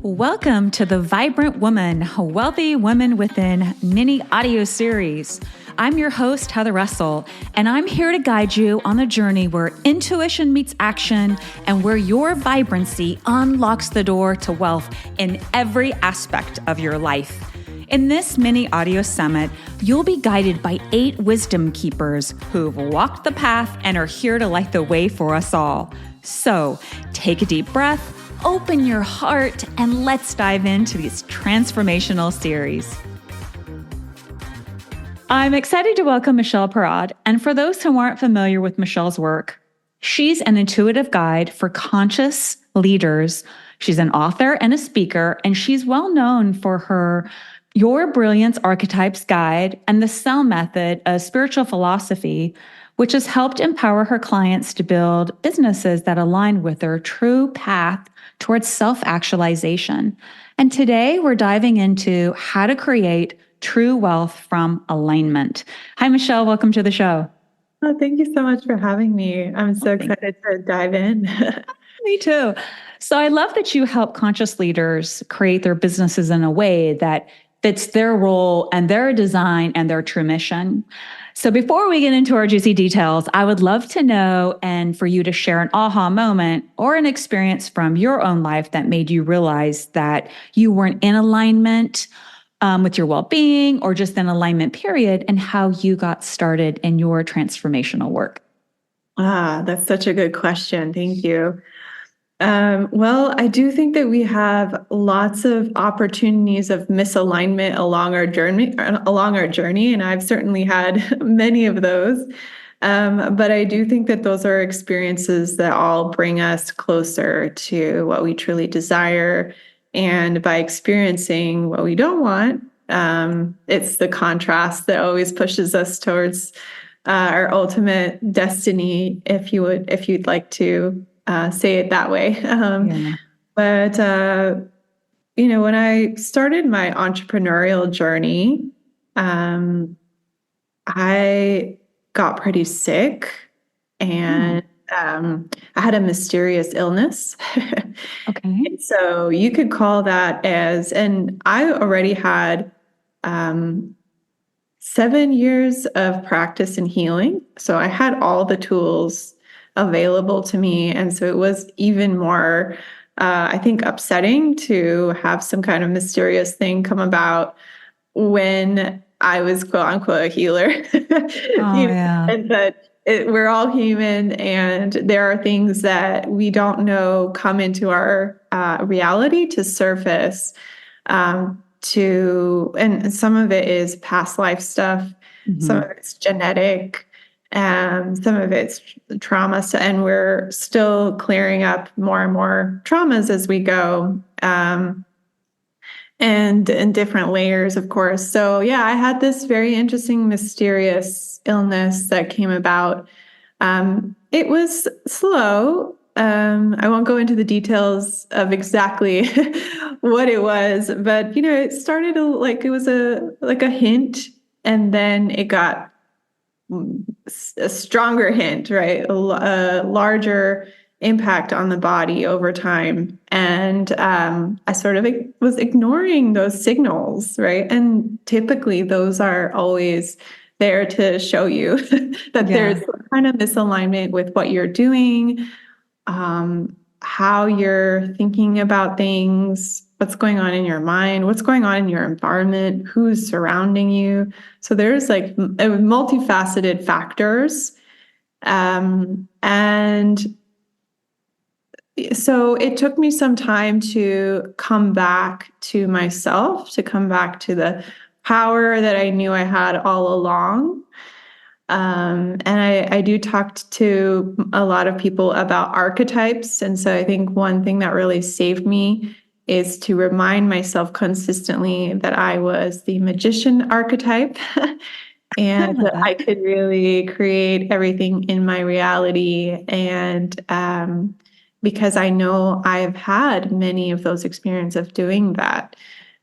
Welcome to the Vibrant Woman, Wealthy Women Within mini audio series. I'm your host, Heather Russell, and I'm here to guide you on the journey where intuition meets action and where your vibrancy unlocks the door to wealth in every aspect of your life. In this mini audio summit, you'll be guided by 8 wisdom keepers who've walked the path and are here to light the way for us all. So take a deep breath, open your heart, and let's dive into this transformational series. I'm excited to welcome Michele Parad. And for those who aren't familiar with Michele's work, she's an intuitive guide for conscious leaders. She's an author and a speaker, and she's well known for her Your Brilliance Archetypes Guide and the Cell Method, a spiritual philosophy, which has helped empower her clients to build businesses that align with their true path towards self-actualization. And today we're diving into how to create true wealth from alignment. Hi, Michele. Welcome to the show. Oh, thank you so much for having me. I'm so excited to dive in. Me too. So I love that you help conscious leaders create their businesses in a way that fits their role and their design and their true mission. So before we get into our juicy details, I would love to know and for you to share an aha moment or an experience from your own life that made you realize that you weren't in alignment with your well-being or just in alignment, period, and how you got started in your transformational work. That's such a good question. Thank you. Well, I do think that we have lots of opportunities of misalignment along our journey, and I've certainly had many of those. But I do think that those are experiences that all bring us closer to what we truly desire. And by experiencing what we don't want, it's the contrast that always pushes us towards our ultimate destiny, if you'd like to say it that way. But, when I started my entrepreneurial journey, I got pretty sick and I had a mysterious illness. Okay. And so you could call that and I already had 7 years of practice in healing. So I had all the tools available to me. And so it was even more, I think, upsetting to have some kind of mysterious thing come about when I was quote unquote a healer. And that we're all human and there are things that we don't know come into our reality to surface, and some of it is past life stuff, some of it's genetic, some of it's trauma, and we're still clearing up more and more traumas as we go, and in different layers, of course. So yeah, I had this very interesting, mysterious illness that came about. It was slow. I won't go into the details of exactly what it was, but it started like it was a hint, and then it got a stronger hint, right? A larger impact on the body over time. And I sort of was ignoring those signals, right? And typically those are always there to show you that there's some kind of misalignment with what you're doing, how you're thinking about things, what's going on in your mind, what's going on in your environment, who's surrounding you. So there's like multifaceted factors. And so it took me some time to come back to myself, to come back to the power that I knew I had all along. And I do talk to a lot of people about archetypes. And so I think one thing that really saved me is to remind myself consistently that I was the magician archetype and that I could really create everything in my reality. And because I know I've had many of those experiences of doing that,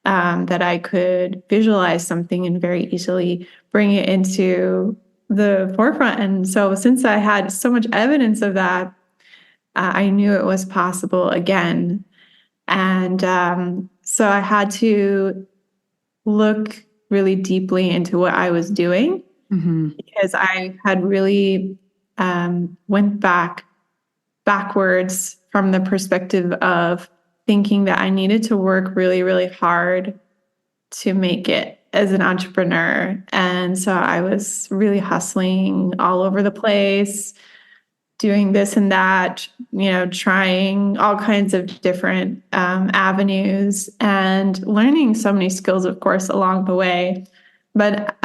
that I could visualize something and very easily bring it into the forefront. And so since I had so much evidence of that, I knew it was possible again. And so I had to look really deeply into what I was doing because I had really went backwards from the perspective of thinking that I needed to work really, really hard to make it as an entrepreneur. And so I was really hustling all over the place, doing this and that, trying all kinds of different avenues and learning so many skills, of course, along the way. But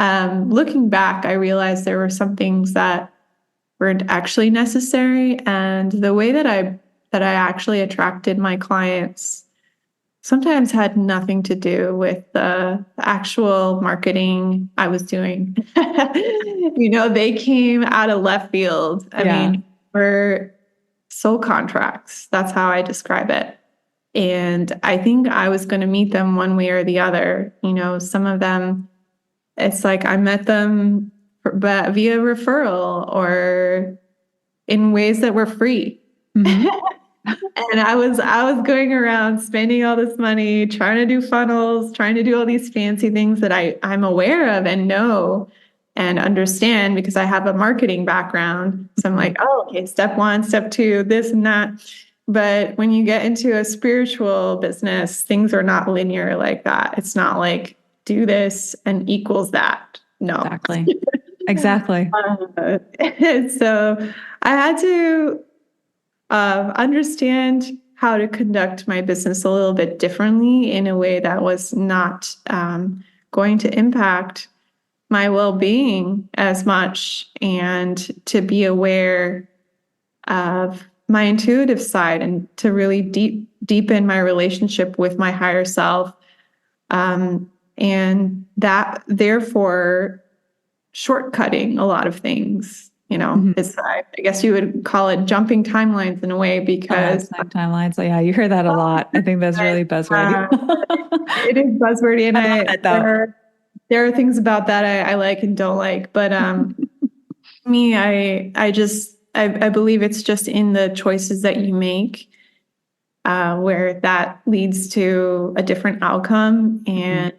looking back, I realized there were some things that weren't actually necessary. And the way that I actually attracted my clients sometimes had nothing to do with the actual marketing I was doing. They came out of left field. I mean, we're soul contracts. That's how I describe it. And I think I was going to meet them one way or the other. Some of them, it's like I met them via referral or in ways that were free. And I was going around spending all this money, trying to do funnels, trying to do all these fancy things that I'm aware of and know and understand because I have a marketing background. So I'm like, oh, okay, step 1, step 2, this and that. But when you get into a spiritual business, things are not linear like that. It's not like do this and equals that. No. Exactly. So I had to understand how to conduct my business a little bit differently in a way that was not going to impact my well-being as much, and to be aware of my intuitive side and to really deepen my relationship with my higher self. And that therefore shortcutting a lot of things. It's, I guess you would call it jumping timelines in a way because timelines. Yeah, you hear that a lot. I think that's really buzzwordy. It is buzzwordy, and I love it, though. There are things about that I like and don't like. But me, I believe it's just in the choices that you make where that leads to a different outcome, and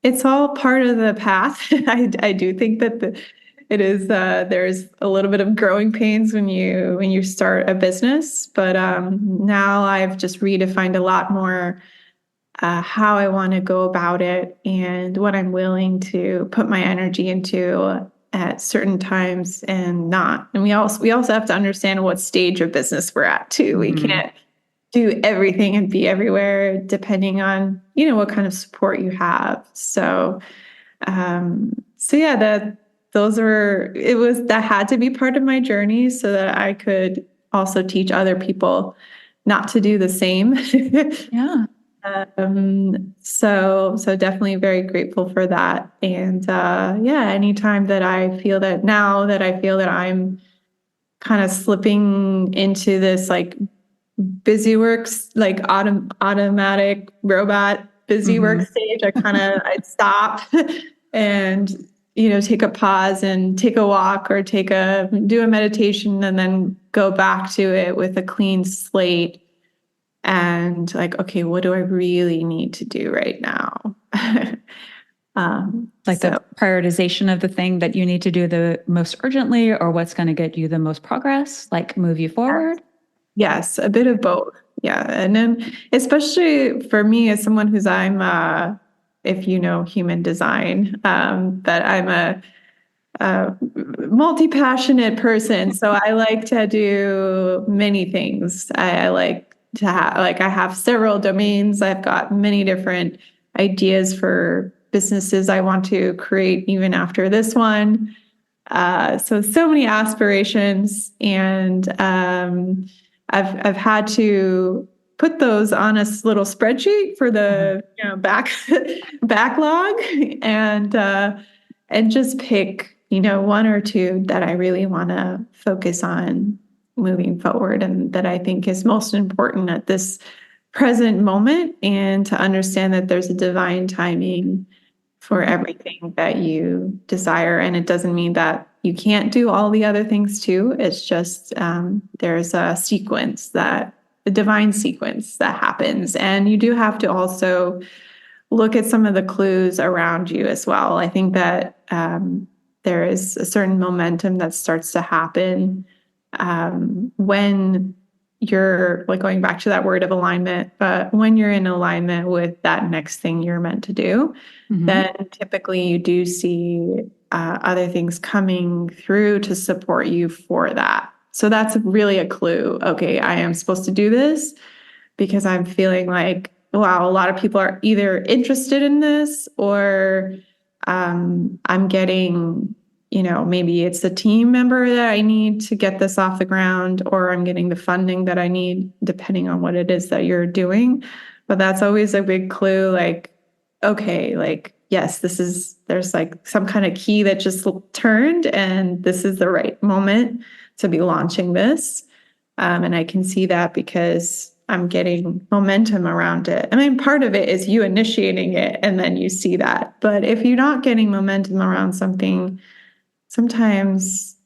it's all part of the path. I do think that it is there's a little bit of growing pains when you start a business, but now I've just redefined a lot more how I want to go about it and what I'm willing to put my energy into at certain times and not. And we also have to understand what stage of business we're at too. We can't do everything and be everywhere depending on what kind of support you have. So yeah, that had to be part of my journey so that I could also teach other people not to do the same. Yeah. So definitely very grateful for that. And anytime that I feel that I'm kind of slipping into this like busy works, like automatic robot busy work stage, I'd stop and take a pause and take a walk or do a meditation and then go back to it with a clean slate and like, okay, what do I really need to do right now? The prioritization of the thing that you need to do the most urgently, or what's going to get you the most progress, like move you forward. Yes, a bit of both. Yeah. And then especially for me as someone if you know human design, that I'm a multi-passionate person. So I like to do many things. I like to have, I have several domains. I've got many different ideas for businesses I want to create even after this one. So many aspirations, and I've had to put those on a little spreadsheet for the backlog, and just pick one or two that I really want to focus on moving forward, and that I think is most important at this present moment, and to understand that there's a divine timing for everything that you desire. And it doesn't mean that you can't do all the other things too. It's just there's a sequence that the divine sequence that happens. And you do have to also look at some of the clues around you as well. I think that there is a certain momentum that starts to happen when you're like going back to that word of alignment, but when you're in alignment with that next thing you're meant to do, then typically you do see other things coming through to support you for that. So that's really a clue. Okay, I am supposed to do this because I'm feeling like, wow, a lot of people are either interested in this or I'm getting, maybe it's a team member that I need to get this off the ground, or I'm getting the funding that I need, depending on what it is that you're doing. But that's always a big clue. Like, okay, like, yes, there's like some kind of key that just turned, and this is the right moment to be launching this. And I can see that because I'm getting momentum around it. I mean, part of it is you initiating it and then you see that. But if you're not getting momentum around something, sometimes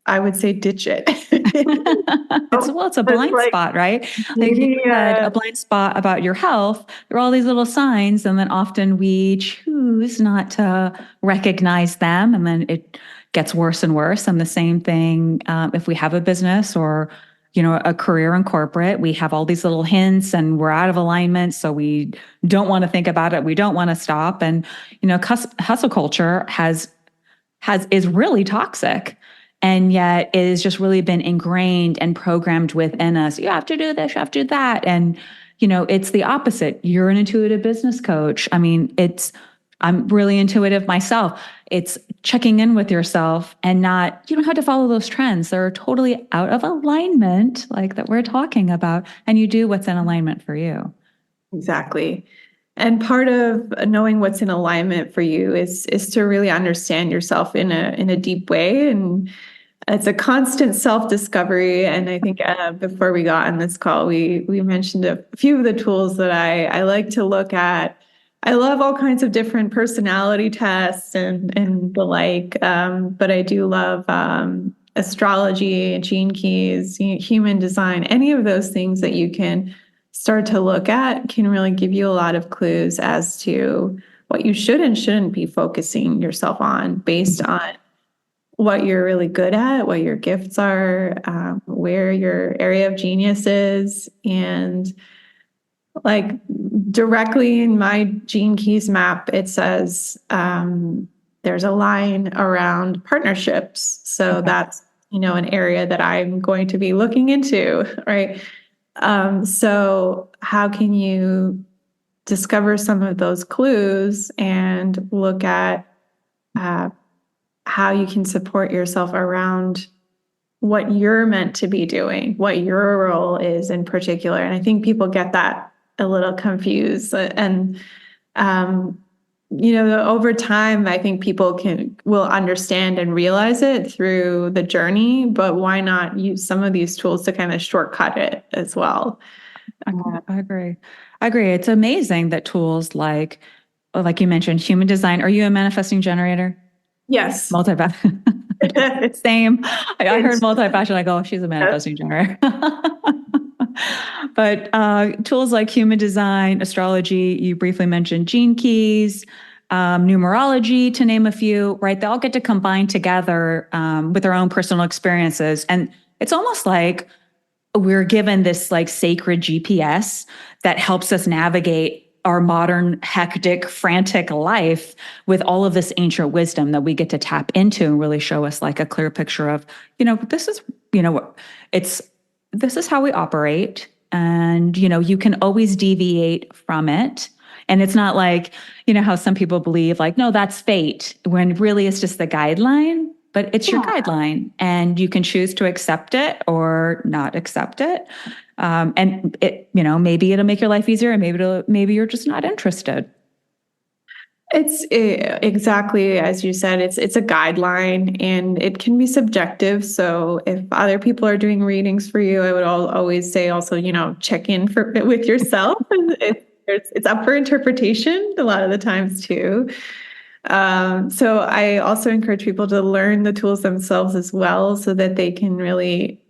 I would say ditch it. It's a blind spot, right? Like you had a blind spot about your health. There are all these little signs, and then often we choose not to recognize them, and then it gets worse and worse. And the same thing if we have a business or a career in corporate, we have all these little hints and we're out of alignment. So we don't want to think about it. We don't want to stop. And, hustle culture is really toxic. And yet it has just really been ingrained and programmed within us. You have to do this, you have to do that. And, it's the opposite. You're an intuitive business coach. I mean, I'm really intuitive myself. It's checking in with yourself and you don't have to follow those trends. They're totally out of alignment, like that we're talking about. And you do what's in alignment for you. Exactly. And part of knowing what's in alignment for you is to really understand yourself in a deep way. And it's a constant self-discovery. And I think before we got on this call, we mentioned a few of the tools that I like to look at. I love all kinds of different personality tests and the like, but I do love astrology, gene keys, human design, any of those things that you can start to look at can really give you a lot of clues as to what you should and shouldn't be focusing yourself on based on what you're really good at, what your gifts are, where your area of genius is. And like directly in my Gene Keys map, it says there's a line around partnerships. So that's, an area that I'm going to be looking into, right? So how can you discover some of those clues and look at how you can support yourself around what you're meant to be doing, what your role is in particular. And I think people get that a little confused. And, over time, I think people will understand and realize it through the journey, but why not use some of these tools to kind of shortcut it as well? I agree. It's amazing that tools like you mentioned, human design. Are you a manifesting generator? Yes. Same. I heard multi-passion. I go, she's a manifesting generator. But tools like human design, astrology, you briefly mentioned gene keys, numerology, to name a few, right? They all get to combine together with their own personal experiences. And it's almost like we're given this like sacred GPS that helps us navigate our modern, hectic, frantic life with all of this ancient wisdom that we get to tap into and really show us like a clear picture of, this is how we operate. And, you can always deviate from it. And it's not like, how some people believe like, no, that's fate, when really it's just the guideline, but it's your guideline and you can choose to accept it or not accept it. And it, maybe it'll make your life easier and maybe you're just not interested. It's exactly as you said, it's a guideline and it can be subjective. So if other people are doing readings for you, I would always say also, check in with yourself. And it's up for interpretation a lot of the times too. So I also encourage people to learn the tools themselves as well so that they can really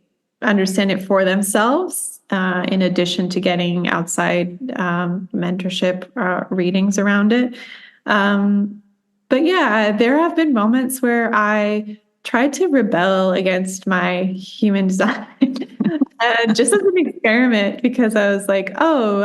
understand it for themselves, in addition to getting outside mentorship readings around it. But yeah, there have been moments where I tried to rebel against my human design, and just as an experiment, because I was like, oh,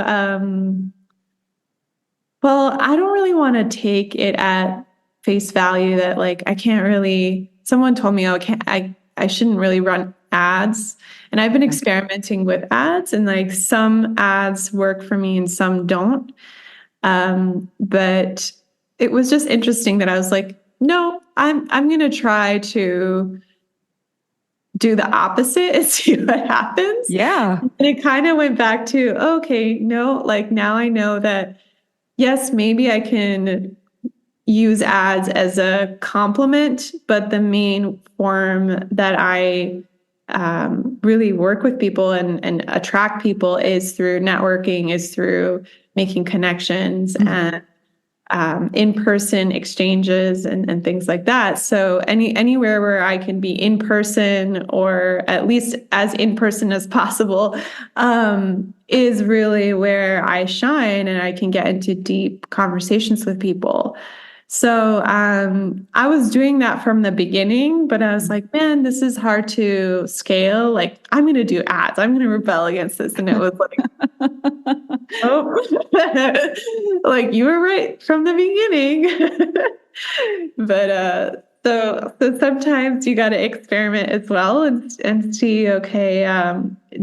well, I don't really want to take it at face value that like I can't really. Someone told me, oh, I shouldn't really run ads, and I've been experimenting with ads, and like some ads work for me and some don't. But it was just interesting that I was like, no, I'm going to try to do the opposite and see what happens. Yeah. And it kind of went back to, okay, no, like now I know that, yes, maybe I can use ads as a complement, but the main form that I really work with people and attract people is through networking, is through making connections and in-person exchanges and things like that. So anywhere where I can be in person, or at least as in person as possible, is really where I shine, and I can get into deep conversations with people. So I was doing that from the beginning, but I was like, man, this is hard to scale. Like, I'm going to do ads. I'm going to rebel against this. And it was like, oh, like you were right from the beginning. But so sometimes you got to experiment as well and see, okay,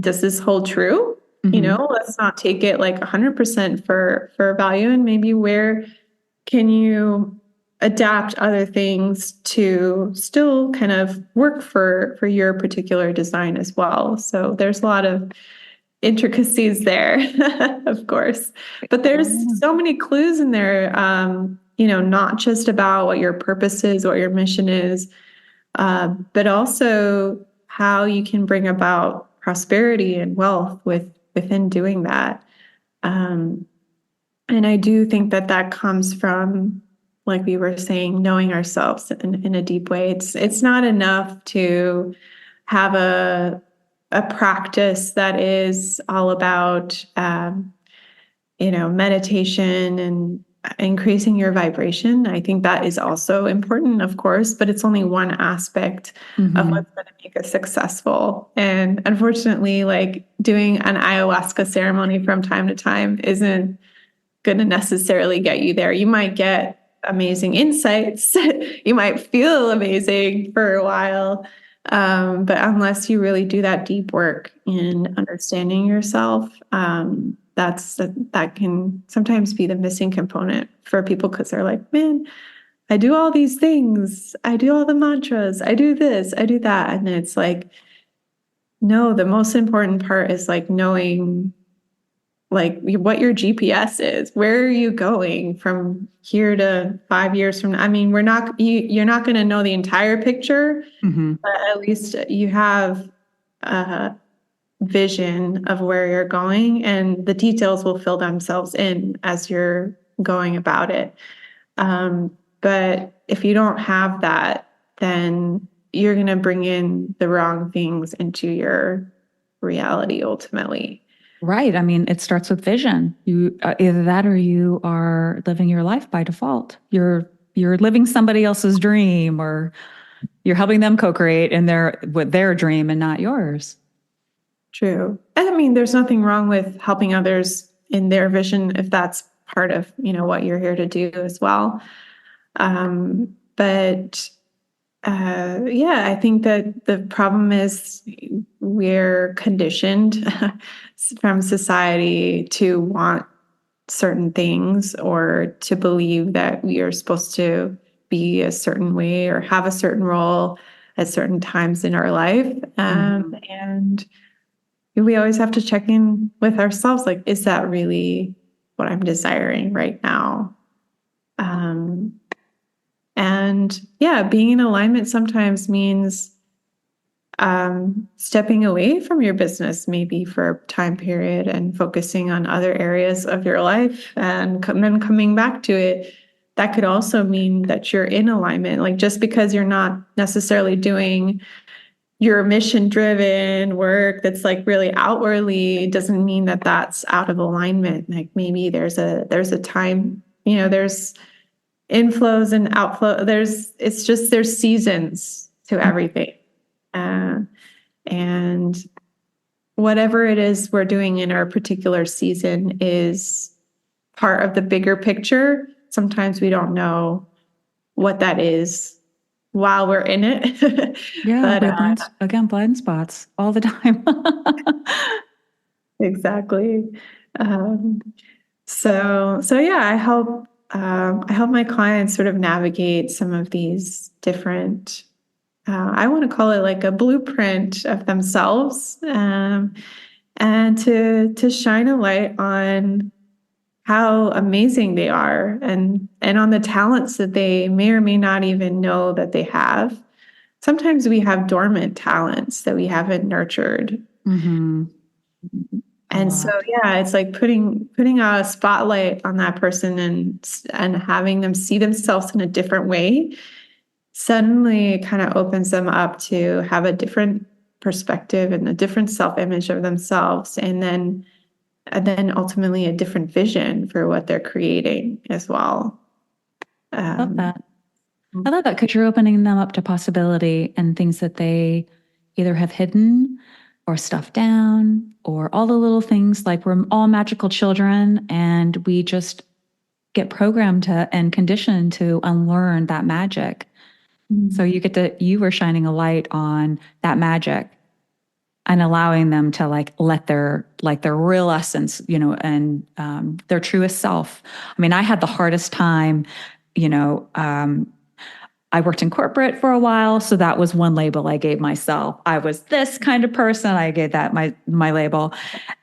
does this hold true? You know, let's not take it like 100% for value, and maybe where can you adapt other things to still kind of work for your particular design as well. So there's a lot of intricacies there, of course, but there's so many clues in there, you know, not just about what your purpose is, what your mission is, but also how you can bring about prosperity and wealth within doing that. And I do think that that comes from, like we were saying, knowing ourselves in a deep way. It's not enough to have a practice that is all about, you know, meditation and increasing your vibration. I think that is also important, of course, but it's only one aspect of what's going to make us successful. And unfortunately, like doing an ayahuasca ceremony from time to time isn't going to necessarily get you there. You might get amazing insights. You might feel amazing for a while. But unless you really do that deep work in understanding yourself, that can sometimes be the missing component for people, because they're like, man, I do all these things. I do all the mantras. I do this, I do that. And it's like, no, the most important part is like knowing like what your GPS is. Where are you going from here to 5 years from now? I mean, you're not going to know the entire picture, but at least you have a vision of where you're going, and the details will fill themselves in as you're going about it. But if you don't have that, then you're going to bring in the wrong things into your reality ultimately. Right. I mean, it starts with vision. You either that or you are living your life by default. You're living somebody else's dream, or you're helping them co-create with their dream and not yours. True. And I mean, there's nothing wrong with helping others in their vision if that's part of, you know, what you're here to do as well. But yeah, I think that the problem is we're conditioned from society to want certain things, or to believe that we are supposed to be a certain way or have a certain role at certain times in our life. And we always have to check in with ourselves. Like, is that really what I'm desiring right now? And yeah, being in alignment sometimes means stepping away from your business, maybe for a time period, and focusing on other areas of your life, and then coming back to it. That could also mean that you're in alignment. Like, just because you're not necessarily doing your mission driven work that's like really outwardly doesn't mean that that's out of alignment. Like maybe there's a time, there's inflows and outflow. There's seasons to everything. And whatever it is we're doing in our particular season is part of the bigger picture. Sometimes we don't know what that is while we're in it. Yeah, But we're blind spots all the time. exactly. Um, so yeah, I help my clients sort of navigate some of these different. I want to call it like a blueprint of themselves, and to shine a light on how amazing they are, and on the talents that they may or may not even know that they have. Sometimes we have dormant talents that we haven't nurtured. Mm-hmm. And so, yeah, it's like putting a spotlight on that person, and having them see themselves in a different way suddenly kind of opens them up to have a different perspective and a different self-image of themselves, and then ultimately a different vision for what they're creating as well. Love that. I love that because you're opening them up to possibility and things that they either have hidden or stuffed down, or all the little things. Like, we're all magical children and we just get programmed to and conditioned to unlearn that magic. So you were shining a light on that magic and allowing them to let their real essence, and their truest self. I mean, I had the hardest time, you know, I worked in corporate for a while, so that was one label I gave myself. I was this kind of person. I gave that my label.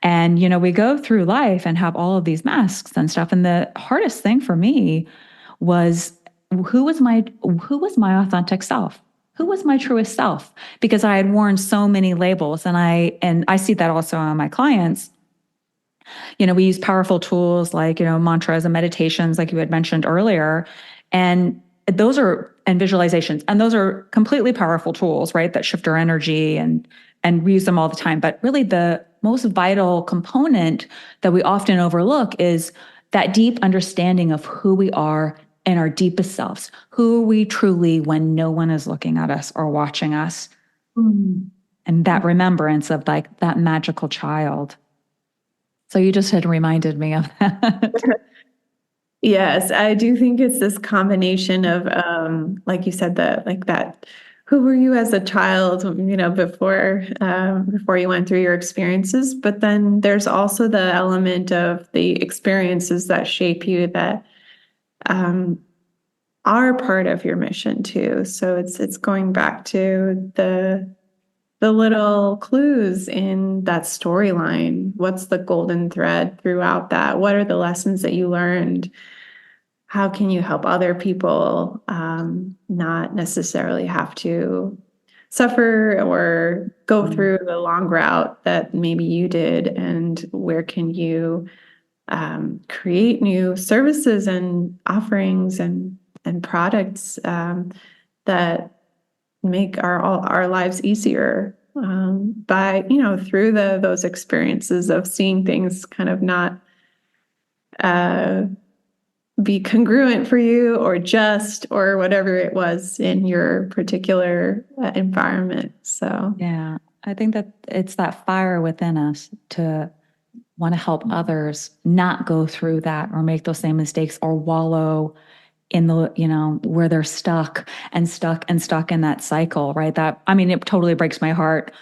And we go through life and have all of these masks and stuff. And the hardest thing for me was who was my authentic self? Who was my truest self? Because I had worn so many labels, and I see that also on my clients. We use powerful tools like, mantras and meditations, like you had mentioned earlier. And and visualizations. And those are completely powerful tools, right? That shift our energy, and we use them all the time. But really the most vital component that we often overlook is that deep understanding of who we are and our deepest selves, who we truly when no one is looking at us or watching us. Mm. And that remembrance of that magical child. So you just had reminded me of that. Yes, I do think it's this combination of, like you said, that. Who were you as a child, before you went through your experiences? But then there's also the element of the experiences that shape you that are part of your mission too. So it's going back to the little clues in that storyline. What's the golden thread throughout that? What are the lessons that you learned? How can you help other people not necessarily have to suffer or go through the long route that maybe you did? And where can you create new services and offerings and products that make our lives easier by through those experiences of seeing things kind of not be congruent for you or just or whatever it was in your particular environment. So yeah, I think that it's that fire within us to want to help others not go through that or make those same mistakes or wallow in the, where they're stuck and stuck and stuck in that cycle, right? It totally breaks my heart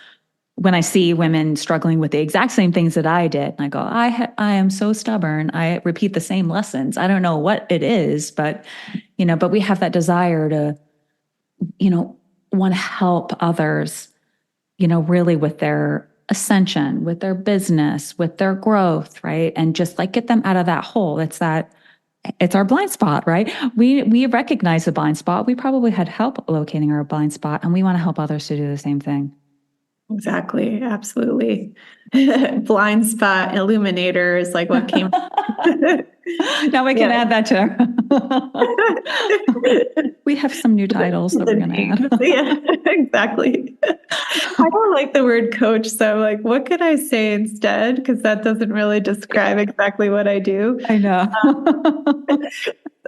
when I see women struggling with the exact same things that I did. And I go, I am so stubborn. I repeat the same lessons. I don't know what it is, but we have that desire to, want to help others, really with their ascension, with their business, with their growth, right? And just get them out of that hole. It's our blind spot, right? We recognize the blind spot. We probably had help locating our blind spot, and we want to help others to do the same thing. Exactly. Absolutely. Blind spot illuminator is like what came. Now we can add that to We have some new titles that we're going to add. Yeah, exactly. I don't like the word coach, so I'm like, what could I say instead? Because that doesn't really describe exactly what I do. I know.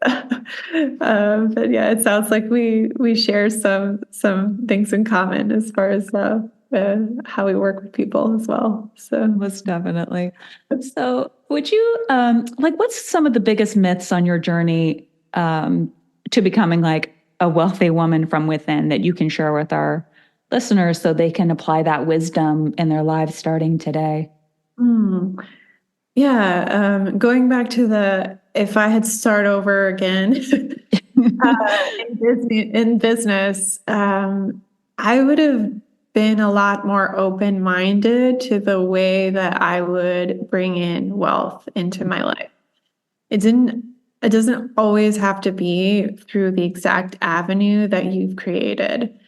But yeah, it sounds like we share some things in common as far as how we work with people as well. So Most definitely. So, would you like what's some of the biggest myths on your journey to becoming like a wealthy woman from within that you can share with our listeners so they can apply that wisdom in their lives starting today? hmm. Yeah, going back to the if I had start over again in business, I would have been a lot more open-minded to the way that I would bring in wealth into my life. It didn't, it doesn't always have to be through the exact avenue that you've created.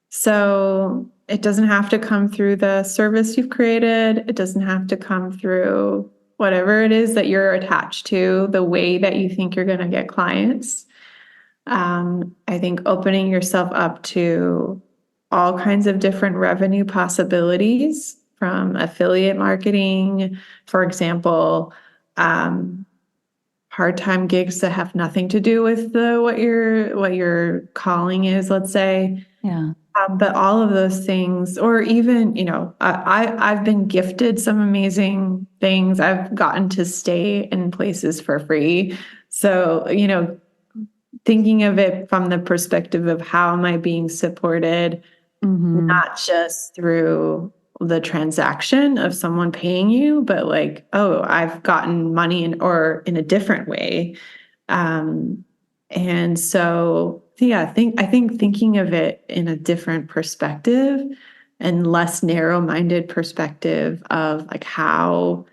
So it doesn't have to come through the service you've created. It doesn't have to come through whatever it is that you're attached to, the way that you think you're going to get clients. I think opening yourself up to all kinds of different revenue possibilities from affiliate marketing, for example, um, part-time gigs that have nothing to do with what your calling is, let's say. Yeah. But all of those things, or even, I've been gifted some amazing things. I've gotten to stay in places for free. So, thinking of it from the perspective of how am I being supported, Mm-hmm. not just through the transaction of someone paying you, but like, oh, I've gotten money or in a different way. Um, and so, yeah, I think thinking of it in a different perspective and less narrow-minded perspective of like how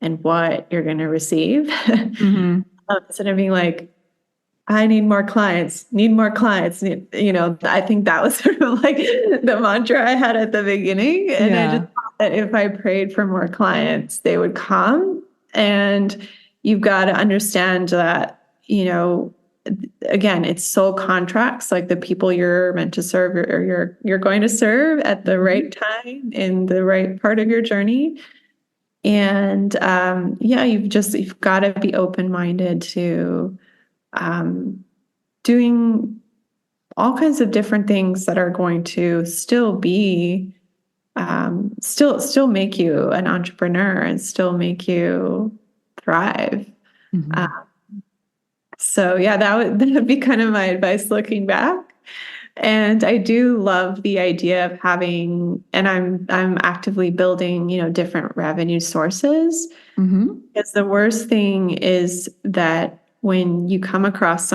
and what you're going to receive, Mm-hmm. instead of being like, I need more clients, need more clients. I think that was sort of like the mantra I had at the beginning. And I just Yeah. thought that if I prayed for more clients, they would come. And you've got to understand that, again, it's soul contracts, like the people you're meant to serve or you're going to serve at the right time in the right part of your journey. And yeah, you've got to be open-minded to um, doing all kinds of different things that are going to still be still make you an entrepreneur and still make you thrive. Mm-hmm. Uh, so yeah, that would be kind of my advice looking back. And I do love the idea of having, and I'm actively building, different revenue sources. Mm-hmm. Because the worst thing is that when you come across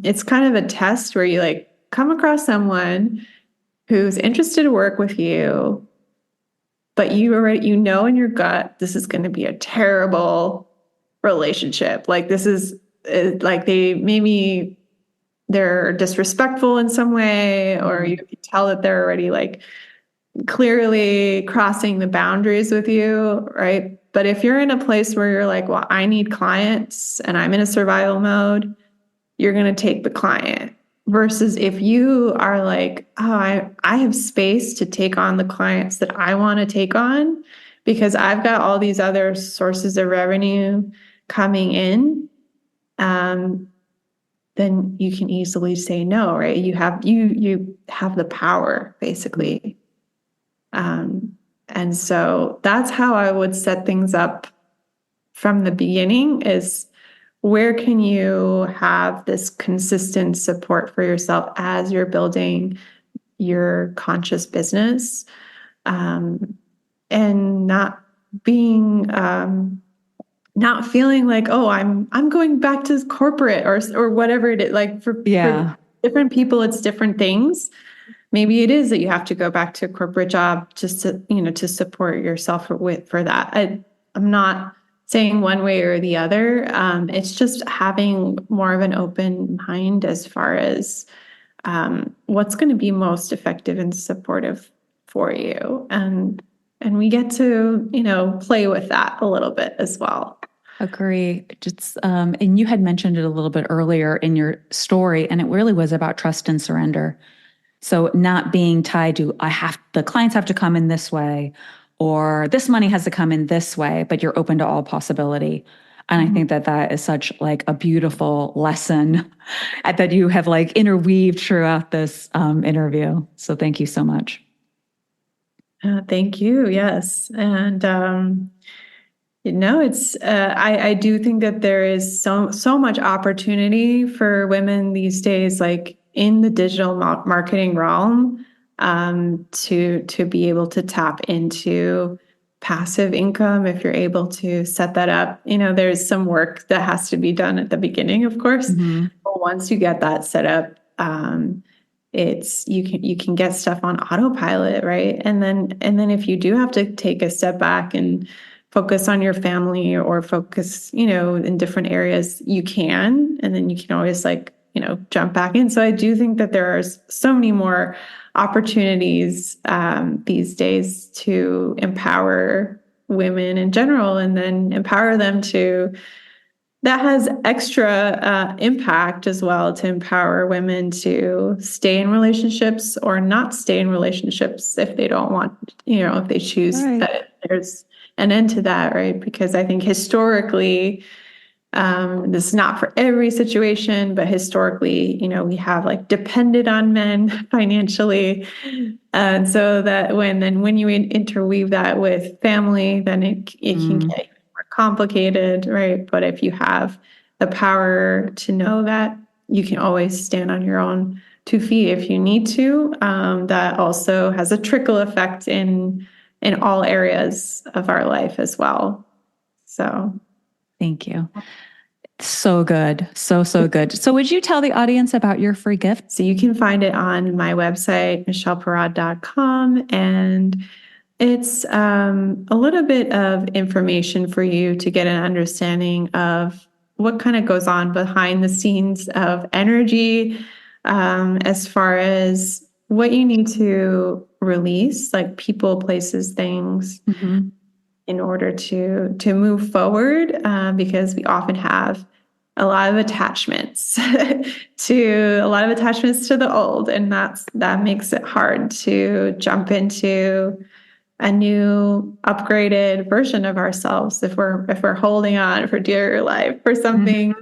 it's kind of a test where you like come across someone who's interested to work with you, but you know in your gut, this is going to be a terrible relationship. Like this is like they're disrespectful in some way, or you can tell that they're already like clearly crossing the boundaries with you, right? But if you're in a place where you're like, well, I need clients and I'm in a survival mode, you're going to take the client. Versus if you are like, oh, I have space to take on the clients that I want to take on because I've got all these other sources of revenue coming in, then you can easily say no, right? You have the power basically. And so that's how I would set things up from the beginning is where can you have this consistent support for yourself as you're building your conscious business, and being not feeling like, oh, I'm going back to corporate or whatever it is. Like for Yeah. different people it's different things. Maybe it is that you have to go back to a corporate job just to support yourself for that. I'm not saying one way or the other. It's just having more of an open mind as far as what's going to be most effective and supportive for you, and we get to play with that a little bit as well. Agree. Just, and you had mentioned it a little bit earlier in your story, and it really was about trust and surrender. So not being tied to, the clients have to come in this way, or this money has to come in this way, but you're open to all possibility. And I think that that is such like a beautiful lesson that you have like interweaved throughout this interview. So thank you so much. Thank you. Yes. And, it's, I do think that there is so much opportunity for women these days, like in the digital marketing realm, to be able to tap into passive income if you're able to set that up. There's some work that has to be done at the beginning, of course. Mm-hmm. But once you get that set up, it's you can get stuff on autopilot, right? And then if you do have to take a step back and focus on your family or focus, in different areas, you can, and then you can always jump back in. So I do think that there are so many more opportunities these days to empower women in general, and then empower them to. That has extra impact as well, to empower women to stay in relationships or not stay in relationships if they don't want, if they choose that there's an end to that, right? Because I think historically, this is not for every situation, but historically, we have depended on men financially. And so that when you interweave that with family, then it can get more complicated, right? But if you have the power to know that you can always stand on your own 2 feet if you need to, that also has a trickle effect in all areas of our life as well. So thank you. So good. So good. So would you tell the audience about your free gift? So you can find it on my website, micheleparad.com. And it's a little bit of information for you to get an understanding of what kind of goes on behind the scenes of energy, as far as what you need to release, like people, places, things, in order to move forward, because we often have a lot of attachments to the old, and that makes it hard to jump into a new upgraded version of ourselves if we're holding on for dear life for something.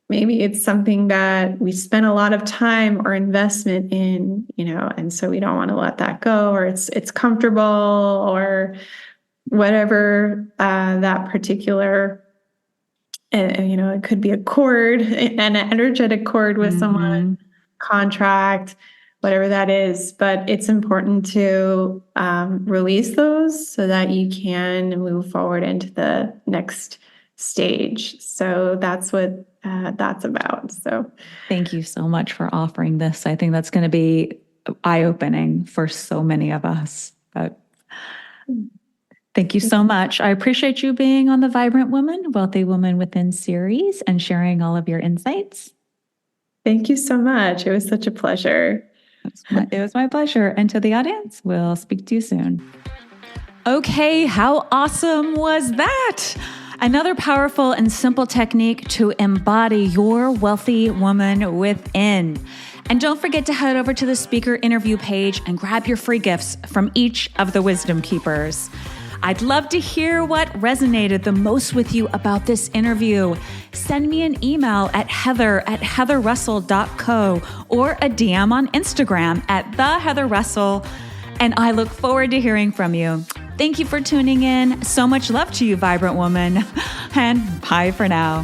Maybe it's something that we spent a lot of time or investment in, and so we don't want to let that go, or it's comfortable, or whatever that particular, it could be a cord, an energetic cord with someone, contract, whatever that is. But it's important to release those so that you can move forward into the next stage. So that's what that's about. So thank you so much for offering this. I think that's going to be eye-opening for so many of us. But thank you so much. I appreciate you being on the Vibrant Woman, Wealthy Woman Within series and sharing all of your insights. Thank you so much. It was such a pleasure. It was my pleasure. And to the audience, we'll speak to you soon. Okay, how awesome was that? Another powerful and simple technique to embody your wealthy woman within. And don't forget to head over to the speaker interview page and grab your free gifts from each of the wisdom keepers. I'd love to hear what resonated the most with you about this interview. Send me an email at heather@heatherrussell.co or a DM on Instagram at @theheatherrussell. And I look forward to hearing from you. Thank you for tuning in. So much love to you, Vibrant Woman. And bye for now.